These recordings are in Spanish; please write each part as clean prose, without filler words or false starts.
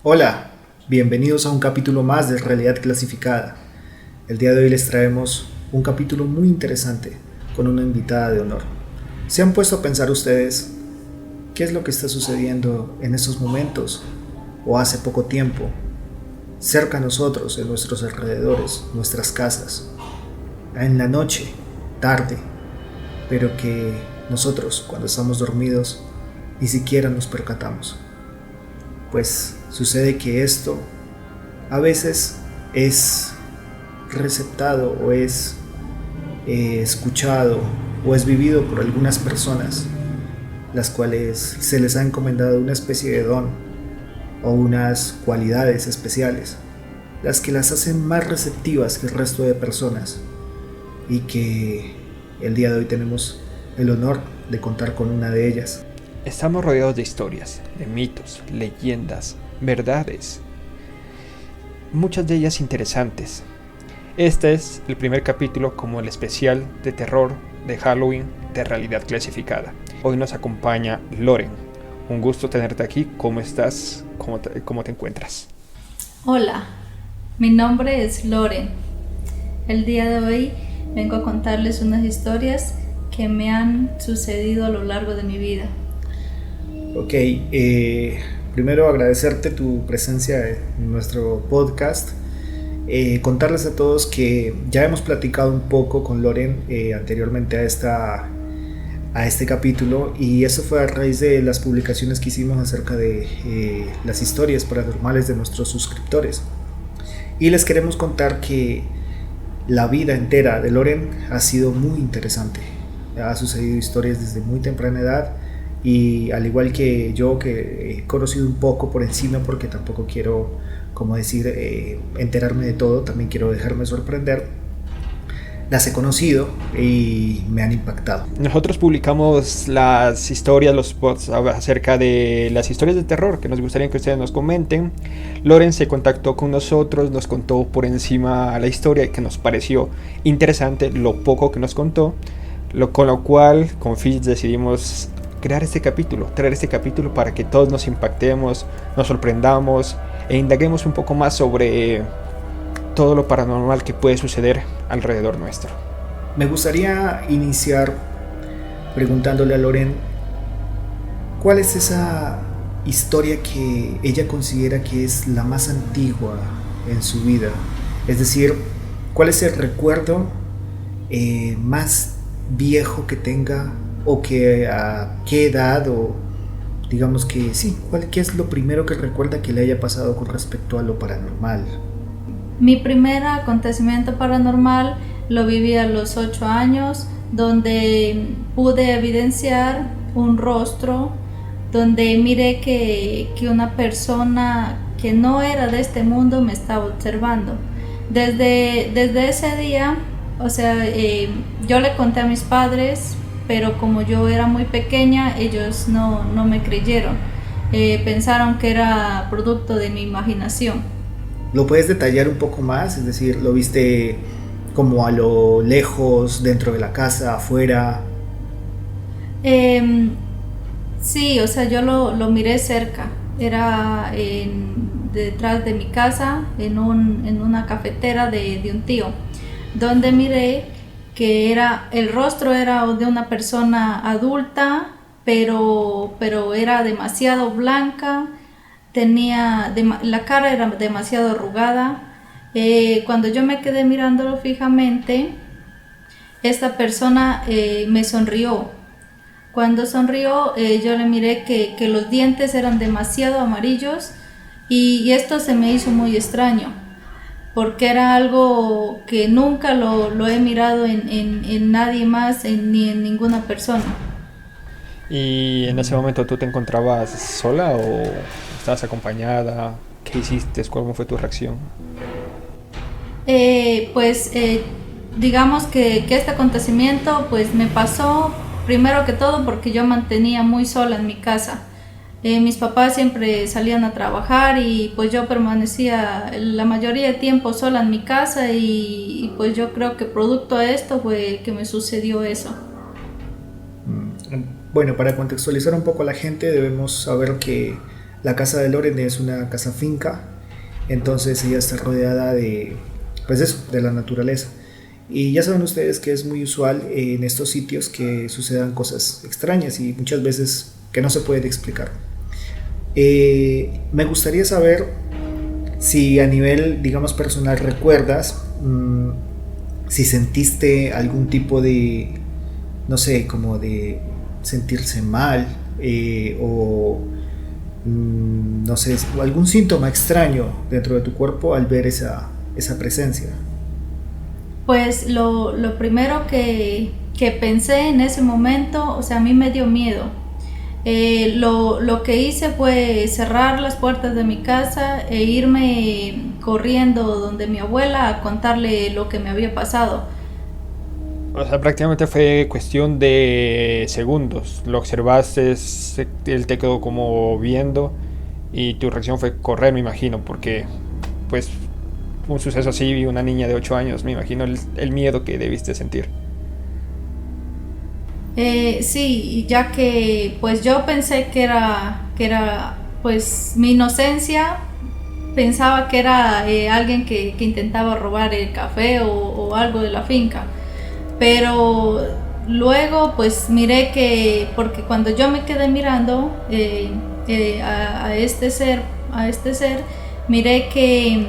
Hola, bienvenidos a un capítulo más de Realidad Clasificada. El día de hoy les traemos un capítulo muy interesante con una invitada de honor. ¿Se han puesto a pensar ustedes qué es lo que está sucediendo en estos momentos o hace poco tiempo cerca a nosotros, en nuestros alrededores, nuestras casas, en la noche, tarde, pero que nosotros cuando estamos dormidos ni siquiera nos percatamos? Pues sucede que esto a veces es receptado o es escuchado o es vivido por algunas personas, las cuales se les ha encomendado una especie de don o unas cualidades especiales, las que las hacen más receptivas que el resto de personas, y que el día de hoy tenemos el honor de contar con una de ellas. Estamos rodeados de historias, de mitos, leyendas, verdades, muchas de ellas interesantes. Este es el primer capítulo como el especial de terror de Halloween de Realidad Clasificada. Hoy nos acompaña Loren. Un gusto tenerte aquí. ¿Cómo estás? ¿Cómo te encuentras? Hola, mi nombre es Loren. El día de hoy vengo a contarles unas historias que me han sucedido a lo largo de mi vida. Ok, primero agradecerte tu presencia en nuestro podcast. Contarles a todos que ya hemos platicado un poco con Loren anteriormente a este capítulo, y eso fue a raíz de las publicaciones que hicimos acerca de las historias paranormales de nuestros suscriptores. Y les queremos contar que la vida entera de Loren ha sido muy interesante. Ha sucedido historias desde muy temprana edad, y al igual que yo, que he conocido un poco por encima porque tampoco quiero, como decir, enterarme de todo, también quiero dejarme sorprender, las he conocido y me han impactado. Nosotros publicamos las historias, los posts acerca de las historias de terror que nos gustaría que ustedes nos comenten. Loren se contactó con nosotros, nos contó por encima la historia que nos pareció interesante, lo poco que nos contó, con lo cual con Fish decidimos traer este capítulo para que todos nos impactemos, nos sorprendamos e indaguemos un poco más sobre todo lo paranormal que puede suceder alrededor nuestro. Me gustaría iniciar preguntándole a Loren cuál es esa historia que ella considera que es la más antigua en su vida. Es decir, cuál es el recuerdo más viejo que tenga, o que a qué edad, o digamos que sí, ¿qué es lo primero que recuerda que le haya pasado con respecto a lo paranormal? Mi primer acontecimiento paranormal lo viví a los 8 años, donde pude evidenciar un rostro, donde miré que una persona que no era de este mundo me estaba observando. Desde ese día, yo le conté a mis padres, pero como yo era muy pequeña, ellos no me creyeron. Pensaron que era producto de mi imaginación. ¿Lo puedes detallar un poco más? Es decir, ¿lo viste como a lo lejos, dentro de la casa, afuera? Sí, yo lo miré cerca. Era detrás de mi casa, en una cafetera de un tío, donde miré que el rostro era de una persona adulta, pero era demasiado blanca, la cara era demasiado arrugada. Cuando yo me quedé mirándolo fijamente, esta persona me sonrió. Cuando sonrió, yo le miré que los dientes eran demasiado amarillos, y esto se me hizo muy extraño, porque era algo que nunca lo he mirado en nadie más, ni en ninguna persona. ¿Y en ese momento tú te encontrabas sola o estabas acompañada? ¿Qué hiciste? ¿Cómo fue tu reacción? Digamos que este acontecimiento pues me pasó primero que todo porque yo mantenía muy sola en mi casa. Mis papás siempre salían a trabajar, y pues yo permanecía la mayoría de tiempo sola en mi casa, y pues yo creo que producto de esto fue que me sucedió eso. Bueno, para contextualizar un poco a la gente, debemos saber que La casa de Loren es una casa finca, entonces ella está rodeada de, pues eso, de la naturaleza. Y ya saben ustedes que es muy usual en estos sitios que sucedan cosas extrañas y muchas veces que no se pueden explicar. Me gustaría saber si a nivel, digamos, personal recuerdas si sentiste algún tipo de, no sé, como de sentirse mal o no sé, algún síntoma extraño dentro de tu cuerpo al ver esa presencia. Pues lo primero que pensé en ese momento, o sea, a mí me dio miedo. Lo que hice fue cerrar las puertas de mi casa e irme corriendo donde mi abuela a contarle lo que me había pasado. O sea, prácticamente fue cuestión de segundos. Lo observaste, él te quedó como viendo y tu reacción fue correr, me imagino, porque pues un suceso así y una niña de 8 años, me imagino el miedo que debiste sentir. Sí, ya que pues yo pensé que era pues mi inocencia, pensaba que era alguien que intentaba robar el café o algo de la finca, pero luego pues miré que, porque cuando yo me quedé mirando a este ser, miré que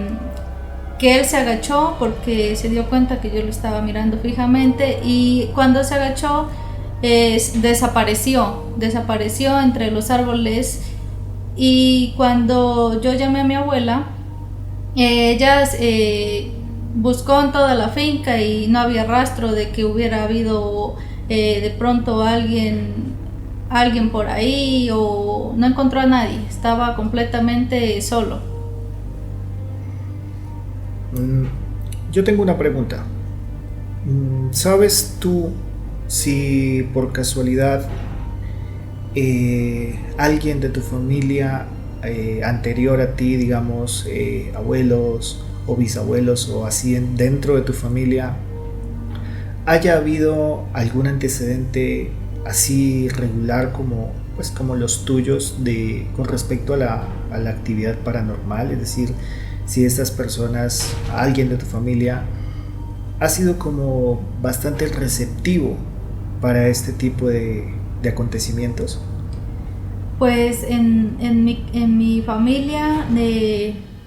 él se agachó porque se dio cuenta que yo lo estaba mirando fijamente y cuando se agachó desapareció entre los árboles y cuando yo llamé a mi abuela, ella buscó en toda la finca y no había rastro de que hubiera habido de pronto alguien por ahí o no encontró a nadie, estaba completamente solo. Yo tengo una pregunta. ¿Sabes tú si por casualidad alguien de tu familia anterior a ti, digamos, abuelos o bisabuelos o así dentro de tu familia, haya habido algún antecedente así regular como, pues, como los tuyos con respecto a la actividad paranormal? Es decir, si estas personas, alguien de tu familia, ha sido como bastante receptivo para este tipo de acontecimientos. Pues en mi familia,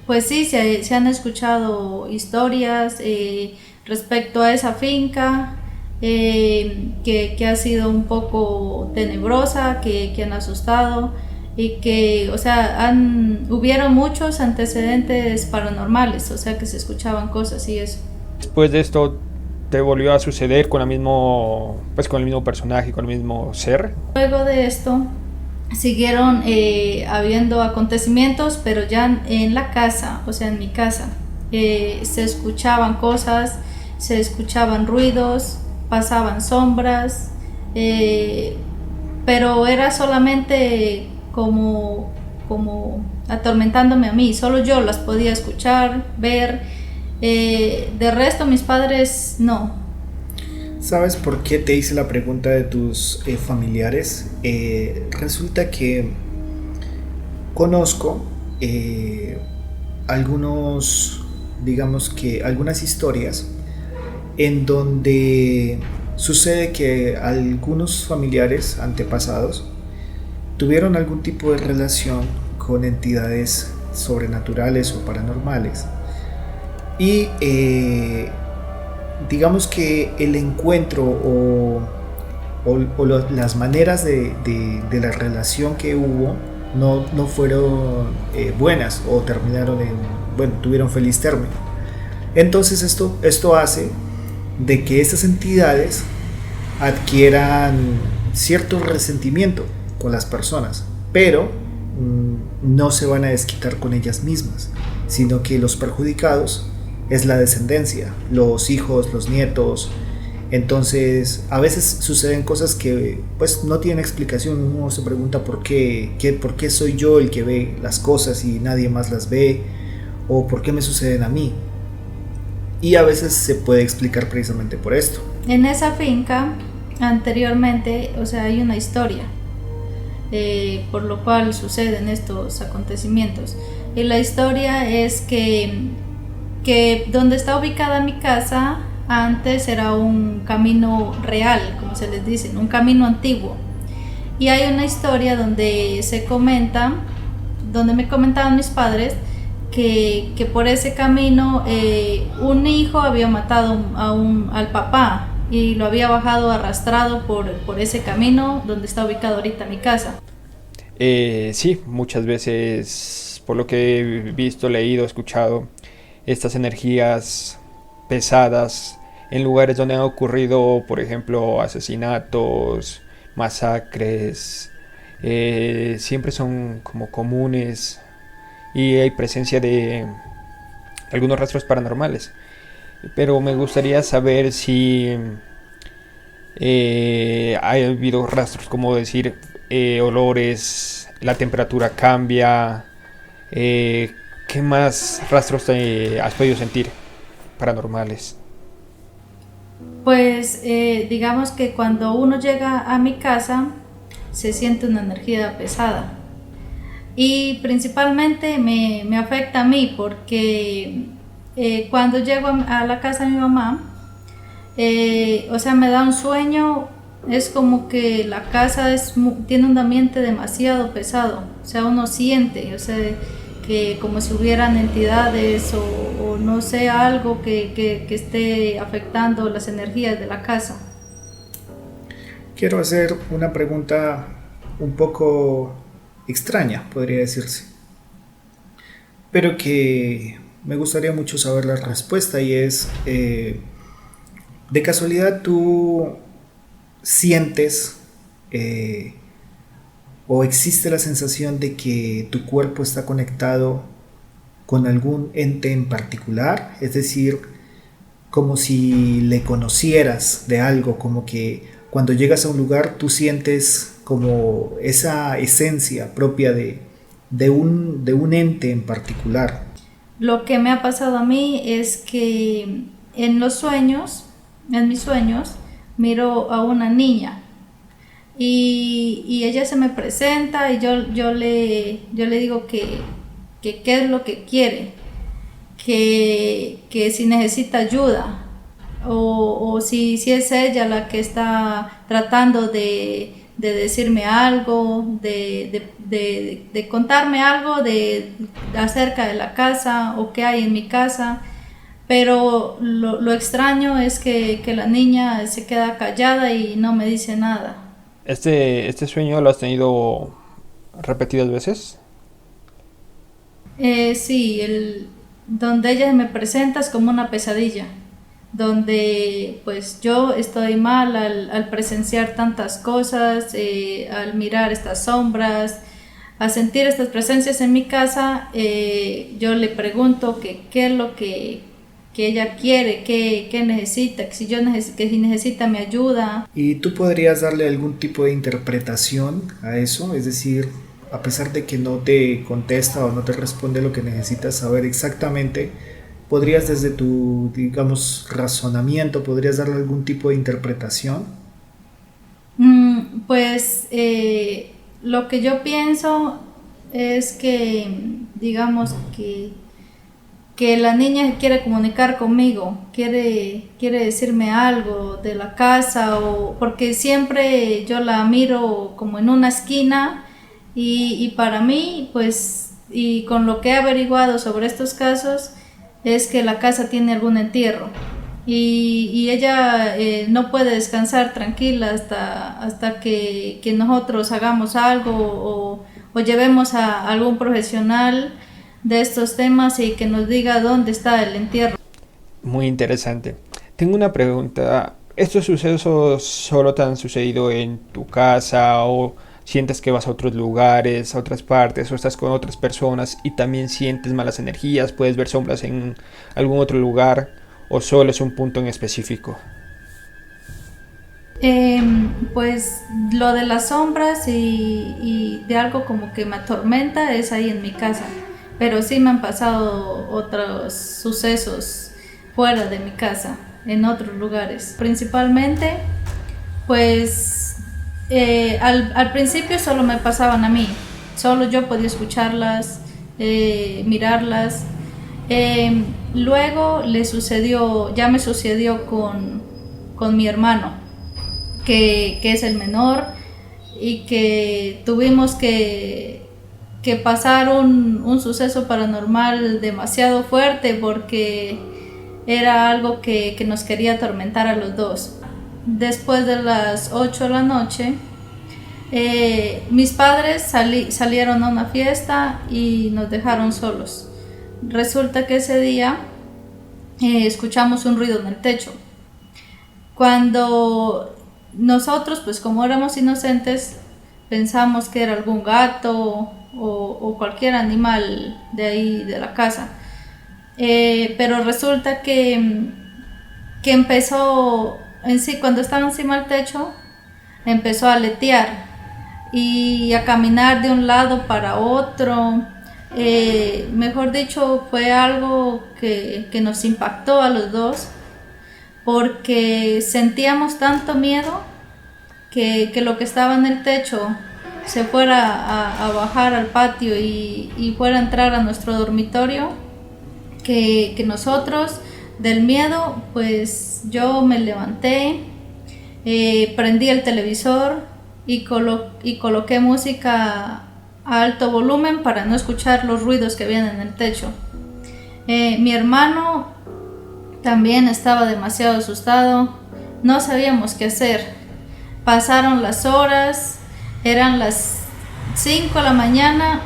pues sí, se han escuchado historias respecto a esa finca que ha sido un poco tenebrosa, que han asustado y que, o sea, hubieron muchos antecedentes paranormales, o sea, que se escuchaban cosas y eso. Después de esto, ¿te volvió a suceder con con el mismo personaje, con el mismo ser? Luego de esto siguieron habiendo acontecimientos, pero ya en la casa, o sea, en mi casa, se escuchaban cosas, se escuchaban ruidos, pasaban sombras, pero era solamente como atormentándome a mí, solo yo las podía escuchar, ver, de resto mis padres no. ¿Sabes por qué te hice la pregunta de tus familiares? Resulta que conozco algunas historias en donde sucede que algunos familiares antepasados tuvieron algún tipo de relación con entidades sobrenaturales o paranormales y digamos que el encuentro las maneras de la relación que hubo no fueron buenas o terminaron tuvieron feliz término. Entonces esto hace de que estas entidades adquieran cierto resentimiento con las personas, pero no se van a desquitar con ellas mismas, sino que los perjudicados es la descendencia, los hijos, los nietos. Entonces a veces suceden cosas que pues no tienen explicación. Uno se pregunta por qué soy yo el que ve las cosas y nadie más las ve, o por qué me suceden a mí, y a veces se puede explicar precisamente por esto. En esa finca anteriormente, o sea, hay una historia. por lo cual suceden estos acontecimientos. Y la historia es que donde está ubicada mi casa antes era un camino real, como se les dice, un camino antiguo. Y hay una historia donde se comenta, donde me comentaban mis padres, que por ese camino un hijo había matado al papá y lo había bajado arrastrado por ese camino donde está ubicado ahorita mi casa. Sí, muchas veces, por lo que he visto, leído, escuchado, estas energías pesadas en lugares donde han ocurrido, por ejemplo, asesinatos, masacres, siempre son como comunes y hay presencia de algunos rastros paranormales. Pero me gustaría saber si ha habido rastros, como decir, olores, la temperatura cambia, ¿qué más rastros has podido sentir paranormales? Pues digamos que cuando uno llega a mi casa se siente una energía pesada y principalmente me afecta a mí porque cuando llego a la casa de mi mamá, o sea, me da un sueño, es como que la casa tiene un ambiente demasiado pesado, o sea, uno siente, o sea, que como si hubieran entidades o no sé, algo que esté afectando las energías de la casa. Quiero hacer una pregunta un poco extraña, podría decirse, pero que me gustaría mucho saber la respuesta y es, ¿de casualidad tú sientes o existe la sensación de que tu cuerpo está conectado con algún ente en particular? Es decir, como si le conocieras de algo, como que cuando llegas a un lugar tú sientes como esa esencia propia de un ente en particular. Lo que me ha pasado a mí es que en los sueños, en mis sueños, miro a una niña y ella se me presenta y yo le digo que qué es lo que quiere, que si necesita ayuda o si es ella la que está tratando de decirme algo, de contarme algo acerca de la casa o qué hay en mi casa. Pero lo extraño es que la niña se queda callada y no me dice nada. ¿Este sueño lo has tenido repetidas veces? Sí, donde ella me presenta es como una pesadilla, donde pues yo estoy mal al presenciar tantas cosas, al mirar estas sombras, a sentir estas presencias en mi casa. Yo le pregunto qué es lo que ella quiere, qué necesita, que si necesita mi ayuda. ¿Y tú podrías darle algún tipo de interpretación a eso? Es decir, a pesar de que no te contesta o no te responde lo que necesitas saber exactamente, ¿podrías desde tu, digamos, razonamiento, podrías darle algún tipo de interpretación? Pues lo que yo pienso es que, digamos, que la niña quiere comunicar conmigo, quiere decirme algo de la casa, porque siempre yo la miro como en una esquina y para mí, pues, y con lo que he averiguado sobre estos casos, es que la casa tiene algún entierro y ella no puede descansar tranquila hasta que nosotros hagamos algo o llevemos a algún profesional de estos temas y que nos diga dónde está el entierro. Muy interesante. Tengo una pregunta. ¿Estos sucesos solo te han sucedido en tu casa o sientes que vas a otros lugares, a otras partes o estás con otras personas y también sientes malas energías? ¿Puedes ver sombras en algún otro lugar o solo es un punto en específico? Pues lo de las sombras y de algo como que me atormenta es ahí en mi casa. Pero sí me han pasado otros sucesos fuera de mi casa, en otros lugares. Principalmente, pues Al principio solo me pasaban a mí, solo yo podía escucharlas, mirarlas. Luego ya me sucedió con mi hermano, que es el menor, y que tuvimos que pasar un suceso paranormal demasiado fuerte porque era algo que nos quería atormentar a los dos. Después de las 8 de la noche, mis padres salieron a una fiesta y nos dejaron solos. Resulta que ese día escuchamos un ruido en el techo. Cuando nosotros, pues como éramos inocentes, pensamos que era algún gato o cualquier animal de ahí de la casa. Pero resulta que empezó en sí, cuando estaba encima del techo, empezó a aletear y a caminar de un lado para otro. Mejor dicho, fue algo que nos impactó a los dos, porque sentíamos tanto miedo que lo que estaba en el techo se fuera a bajar al patio y fuera a entrar a nuestro dormitorio, que nosotros del miedo, pues yo me levanté, prendí el televisor y coloqué música a alto volumen para no escuchar los ruidos que habían en el techo. Mi hermano también estaba demasiado asustado, no sabíamos qué hacer. Pasaron las horas, eran las 5 de la mañana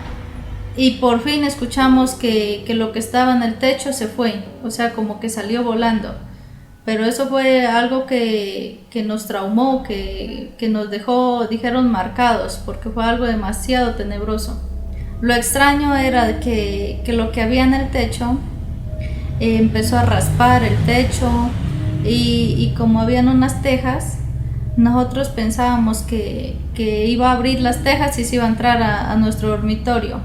y por fin escuchamos que lo que estaba en el techo se fue, o sea, como que salió volando. Pero eso fue algo que nos traumó, que nos dejó, dijeron, marcados, porque fue algo demasiado tenebroso. Lo extraño era que lo que había en el techo empezó a raspar el techo y como habían unas tejas, nosotros pensábamos que iba a abrir las tejas y se iba a entrar a nuestro dormitorio.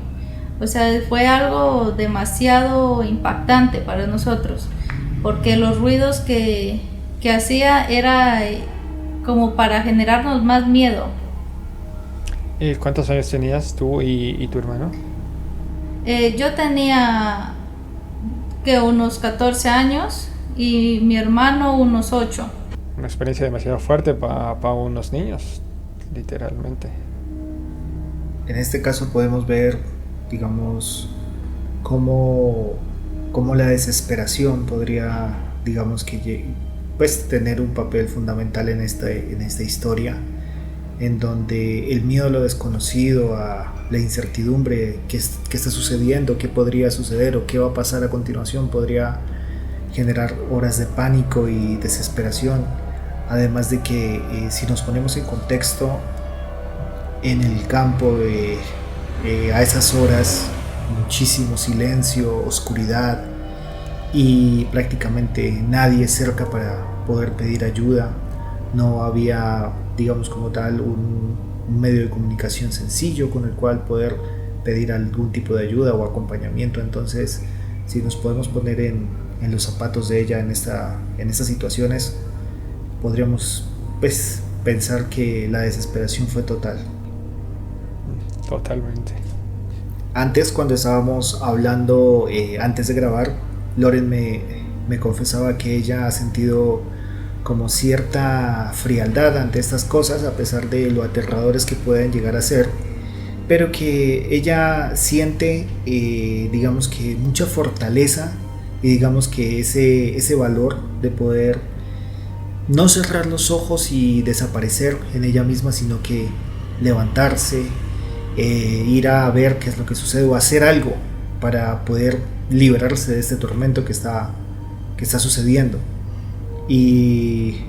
O sea, fue algo demasiado impactante para nosotros, porque los ruidos que hacía era como para generarnos más miedo. ¿Cuántos años tenías tú y tu hermano? Yo tenía unos 14 años y mi hermano unos 8. Una experiencia demasiado fuerte para unos niños, literalmente. En este caso podemos ver, digamos, cómo la desesperación podría, digamos, pues tener un papel fundamental en esta historia, en donde el miedo a lo desconocido, a la incertidumbre, qué está sucediendo, qué podría suceder o qué va a pasar a continuación, podría generar horas de pánico y desesperación. Además de que si nos ponemos en contexto, en el campo a esas horas muchísimo silencio, oscuridad y prácticamente nadie cerca para poder pedir ayuda. No había, digamos, como tal un medio de comunicación sencillo con el cual poder pedir algún tipo de ayuda o acompañamiento. Entonces, si nos podemos poner en los zapatos de ella en estas situaciones, podríamos, pues, pensar que la desesperación fue total. Totalmente. Antes, cuando estábamos hablando, antes de grabar, Loren me confesaba que ella ha sentido como cierta frialdad ante estas cosas, a pesar de lo aterradores que pueden llegar a ser, pero que ella siente, digamos, que mucha fortaleza y digamos que ese valor de poder no cerrar los ojos y desaparecer en ella misma, sino que levantarse, ir a ver qué es lo que sucede o hacer algo para poder liberarse de este tormento que está sucediendo. Y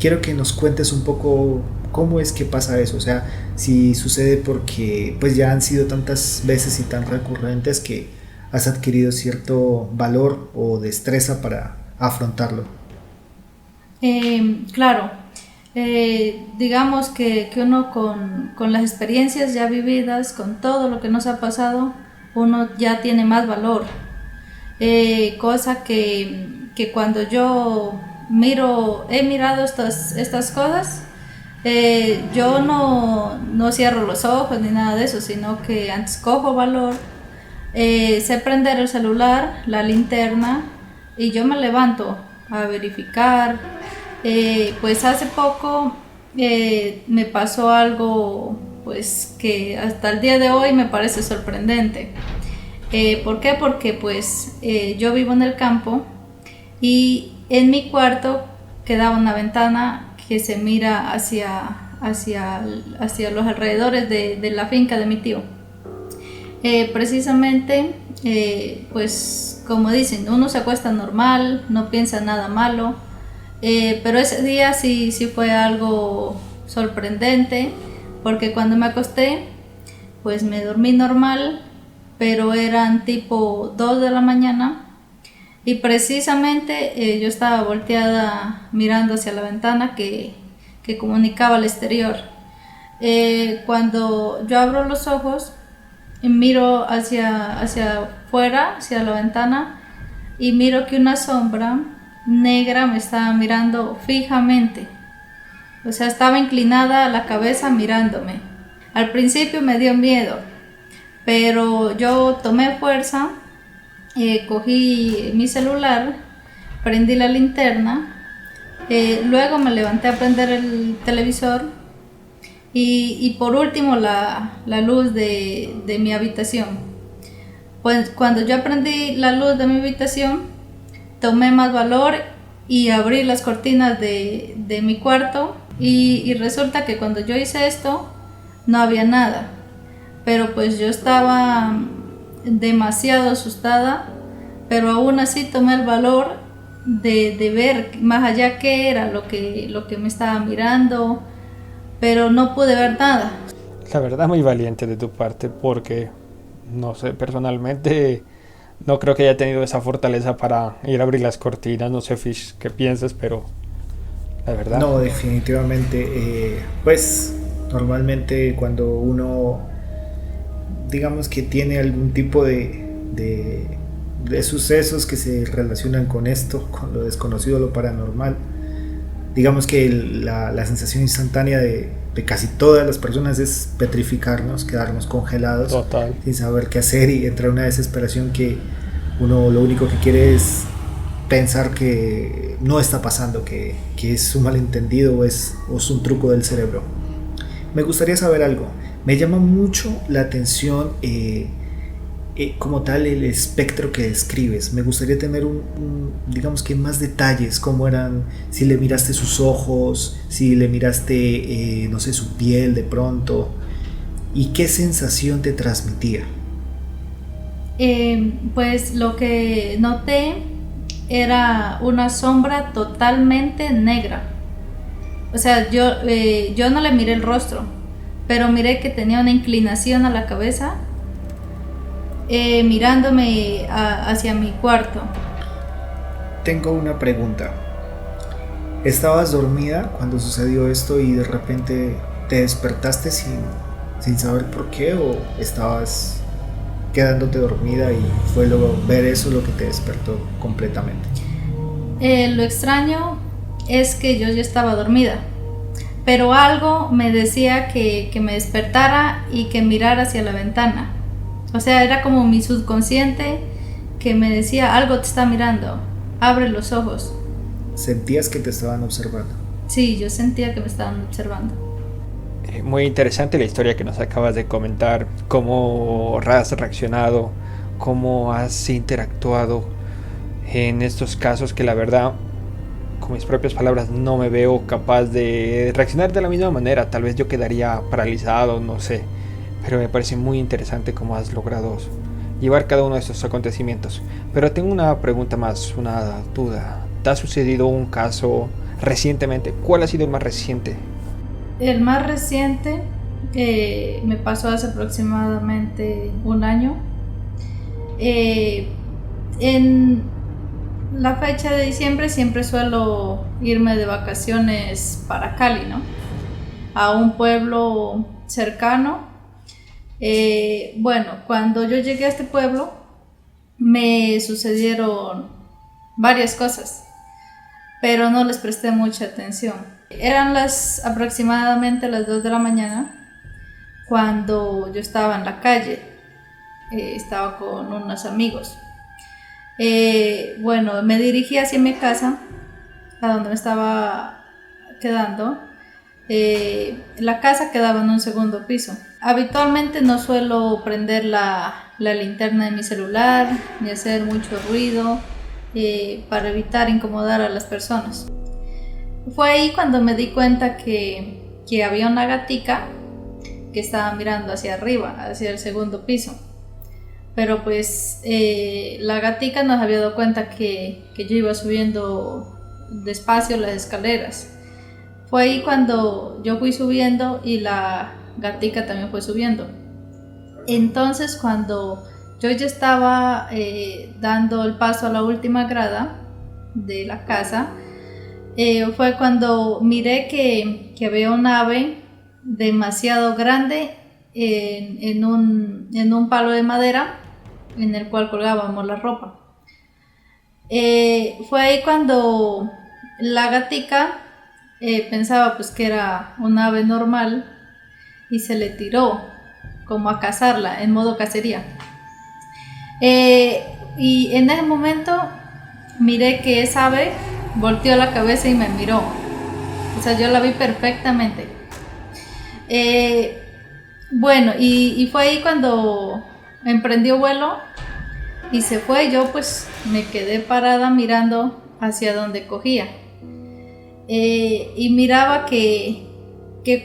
quiero que nos cuentes un poco cómo es que pasa eso, o sea, si sucede porque pues ya han sido tantas veces y tan recurrentes que has adquirido cierto valor o destreza para afrontarlo. Claro, digamos que uno con las experiencias ya vividas, con todo lo que nos ha pasado, uno ya tiene más valor, cosa que cuando yo he mirado estas cosas, Yo no cierro los ojos ni nada de eso, sino que antes cojo valor, sé prender el celular, la linterna, y yo me levanto a verificar. Pues hace poco me pasó algo pues que hasta el día de hoy me parece sorprendente. ¿Por qué? Porque pues yo vivo en el campo y en mi cuarto quedaba una ventana que se mira hacia los alrededores de la finca de mi tío. Precisamente, pues como dicen, uno se acuesta normal, no piensa nada malo, pero ese día sí fue algo sorprendente, porque cuando me acosté, pues me dormí normal, pero eran tipo 2 de la mañana. Y precisamente yo estaba volteada mirando hacia la ventana que comunicaba al exterior. Cuando yo abro los ojos, miro hacia afuera, hacia la ventana, y miro que una sombra negra me estaba mirando fijamente. O sea, estaba inclinada la cabeza mirándome. Al principio me dio miedo, pero yo tomé fuerza. Cogí mi celular, prendí la linterna, luego me levanté a prender el televisor y por último la luz de mi habitación. Pues cuando yo prendí la luz de mi habitación, tomé más valor y abrí las cortinas de mi cuarto y resulta que cuando yo hice esto no había nada, pero pues yo estaba demasiado asustada, pero aún así tomé el valor de ver más allá qué era lo que me estaba mirando, pero no pude ver nada. La verdad muy valiente de tu parte porque, no sé, personalmente no creo que haya tenido esa fortaleza para ir a abrir las cortinas, no sé Fish qué piensas, pero la verdad... No, definitivamente, pues normalmente cuando uno digamos que tiene algún tipo de sucesos que se relacionan con esto, con lo desconocido, lo paranormal. Digamos que la sensación instantánea de casi todas las personas es petrificarnos, quedarnos congelados. Total. Sin saber qué hacer y entrar en una desesperación que uno lo único que quiere es pensar que no está pasando, que es un malentendido o es un truco del cerebro. Me gustaría saber algo. Me llama mucho la atención como tal el espectro que describes. Me gustaría tener digamos que más detalles, cómo eran, si le miraste sus ojos, si le miraste, no sé, su piel de pronto, y qué sensación te transmitía. Pues lo que noté era una sombra totalmente negra. O sea, yo no le miré el rostro, pero miré que tenía una inclinación a la cabeza, mirándome hacia mi cuarto. Tengo una pregunta. ¿Estabas dormida cuando sucedió esto y de repente te despertaste sin saber por qué, o estabas quedándote dormida y fue ver eso lo que te despertó completamente? Lo extraño es que yo ya estaba dormida, pero algo me decía que me despertara y que mirara hacia la ventana. O sea, era como mi subconsciente que me decía: algo te está mirando, abre los ojos. ¿Sentías que te estaban observando? Sí, yo sentía que me estaban observando. Muy interesante la historia que nos acabas de comentar, cómo has reaccionado, cómo has interactuado en estos casos que la verdad, con mis propias palabras, no me veo capaz de reaccionar de la misma manera. Tal vez yo quedaría paralizado, no sé, pero me parece muy interesante cómo has logrado llevar cada uno de estos acontecimientos. Pero tengo una pregunta más, una duda. ¿Te ha sucedido un caso recientemente? ¿Cuál ha sido el más reciente? El más reciente me pasó hace aproximadamente un año. En la fecha de diciembre siempre suelo irme de vacaciones para Cali, ¿no? A un pueblo cercano. Bueno, cuando yo llegué a este pueblo me sucedieron varias cosas, pero no les presté mucha atención. Eran aproximadamente las 2 de la mañana cuando yo estaba en la calle, estaba con unos amigos. Bueno, me dirigí hacia mi casa, a donde me estaba quedando. La casa quedaba en un segundo piso. Habitualmente no suelo prender la linterna de mi celular ni hacer mucho ruido para evitar incomodar a las personas. Fue ahí cuando me di cuenta que había una gatica que estaba mirando hacia arriba, hacia el segundo piso. Pero pues la gatica no se había dado cuenta que yo iba subiendo despacio las escaleras. Fue ahí cuando yo fui subiendo y la gatica también fue subiendo. Entonces cuando yo ya estaba dando el paso a la última grada de la casa, fue cuando miré que había un ave demasiado grande en un palo de madera en el cual colgábamos la ropa. Fue ahí cuando la gatica pensaba pues que era un ave normal y se le tiró como a cazarla en modo cacería. Y en ese momento miré que esa ave volteó la cabeza y me miró. O sea, yo la vi perfectamente. Bueno, y fue ahí cuando emprendió vuelo y se fue. Yo pues me quedé parada mirando hacia donde cogía. Y miraba que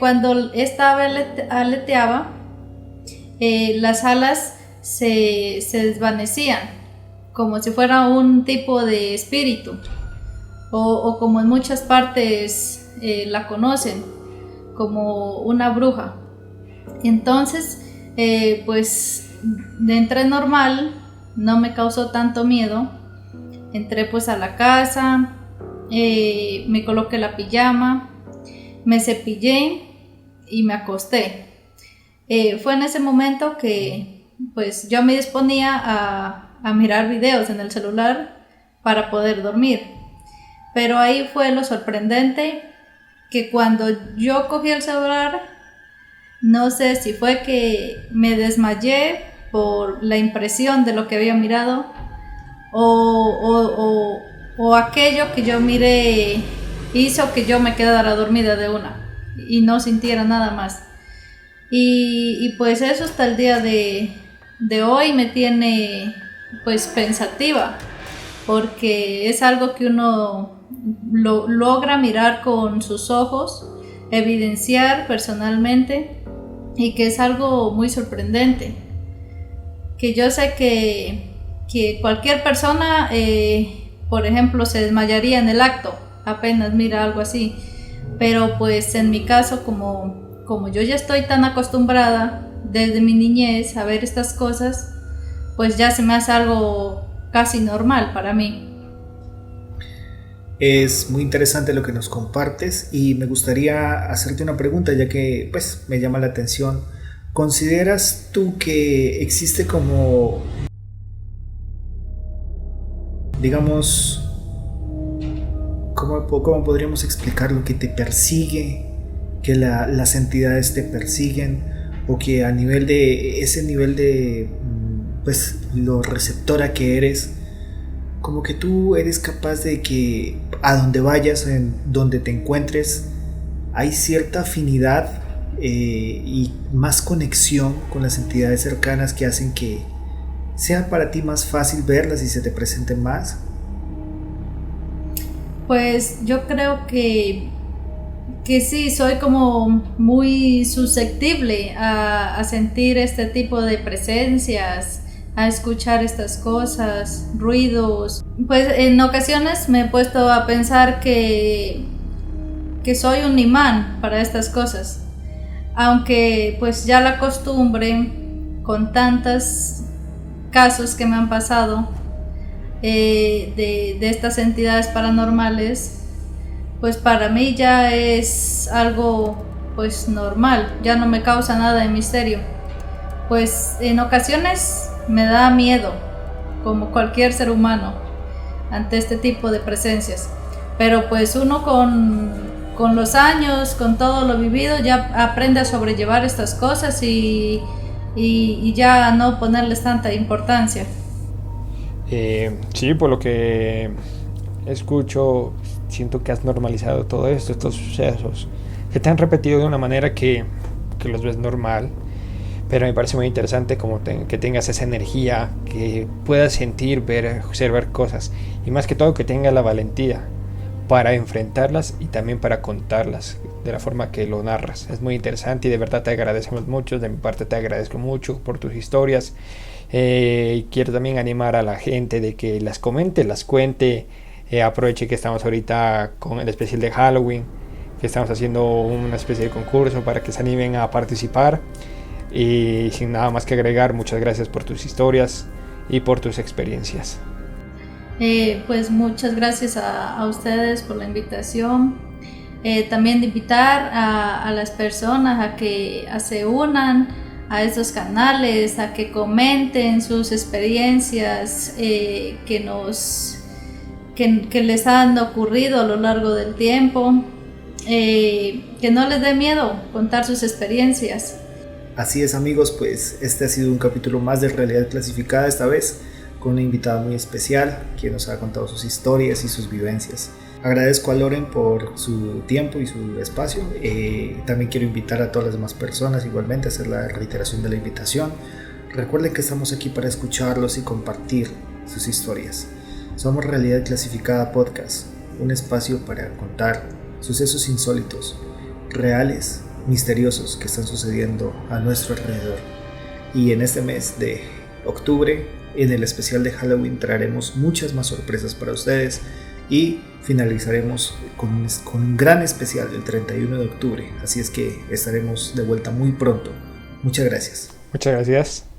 cuando esta ave aleteaba, las alas se desvanecían, como si fuera un tipo de espíritu, o como en muchas partes la conocen, como una bruja. Entonces, pues entré normal, no me causó tanto miedo. Entré pues a la casa, me coloqué la pijama, me cepillé y me acosté. Fue en ese momento que pues yo me disponía a mirar videos en el celular para poder dormir. Pero ahí fue lo sorprendente, que cuando yo cogí el celular, no sé si fue que me desmayé por la impresión de lo que había mirado o aquello que yo miré hizo que yo me quedara dormida de una y no sintiera nada más. Y pues eso hasta el día de hoy me tiene pues pensativa, porque es algo que uno logra mirar con sus ojos, evidenciar personalmente, y que es algo muy sorprendente, que yo sé que cualquier persona por ejemplo se desmayaría en el acto apenas mira algo así, pero pues en mi caso, como yo ya estoy tan acostumbrada desde mi niñez a ver estas cosas, pues ya se me hace algo casi normal para mí. Es muy interesante lo que nos compartes y me gustaría hacerte una pregunta, ya que pues me llama la atención. ¿Consideras tú que existe como, digamos, ¿cómo podríamos explicar lo que te persigue? Que las entidades te persiguen, o que a nivel de ese nivel de pues lo receptora que eres, como que tú eres capaz de que a donde vayas, en donde te encuentres, hay cierta afinidad y más conexión con las entidades cercanas que hacen que sea para ti más fácil verlas y se te presenten más? Pues yo creo que sí, soy como muy susceptible a sentir este tipo de presencias, a escuchar estas cosas, ruidos. Pues en ocasiones me he puesto a pensar que soy un imán para estas cosas, aunque pues ya la costumbre, con tantos casos que me han pasado de estas entidades paranormales, pues para mí ya es algo pues normal, ya no me causa nada de misterio. Pues en ocasiones me da miedo, como cualquier ser humano, ante este tipo de presencias, pero pues uno con los años, con todo lo vivido, ya aprende a sobrellevar estas cosas y ya no ponerles tanta importancia. Sí, por lo que escucho, siento que has normalizado todo esto, estos sucesos que te han repetido de una manera que los ves normal, pero me parece muy interesante como que tengas esa energía, que puedas sentir, ver, observar cosas, y más que todo que tengas la valentía para enfrentarlas y también para contarlas de la forma que lo narras. Es muy interesante y de verdad te agradecemos mucho. De mi parte te agradezco mucho por tus historias. Quiero también animar a la gente de que las comente, las cuente. Aproveche que estamos ahorita con el especial de Halloween, que estamos haciendo una especie de concurso para que se animen a participar. Y sin nada más que agregar, muchas gracias por tus historias y por tus experiencias. Pues muchas gracias a ustedes por la invitación. También de invitar a las personas a que se unan a estos canales, a que comenten sus experiencias que les han ocurrido a lo largo del tiempo, que no les dé miedo contar sus experiencias. Así es, amigos, pues este ha sido un capítulo más de Realidad Clasificada, esta vez con una invitada muy especial quien nos ha contado sus historias y sus vivencias. Agradezco a Loren por su tiempo y su espacio. También quiero invitar a todas las demás personas igualmente a hacer la reiteración de la invitación. Recuerden que estamos aquí para escucharlos y compartir sus historias. Somos Realidad Clasificada Podcast, un espacio para contar sucesos insólitos, reales, misteriosos que están sucediendo a nuestro alrededor. Y en este mes de octubre, en el especial de Halloween, traeremos muchas más sorpresas para ustedes y finalizaremos con un gran especial del 31 de octubre. Así es que estaremos de vuelta muy pronto. Muchas gracias. Muchas gracias.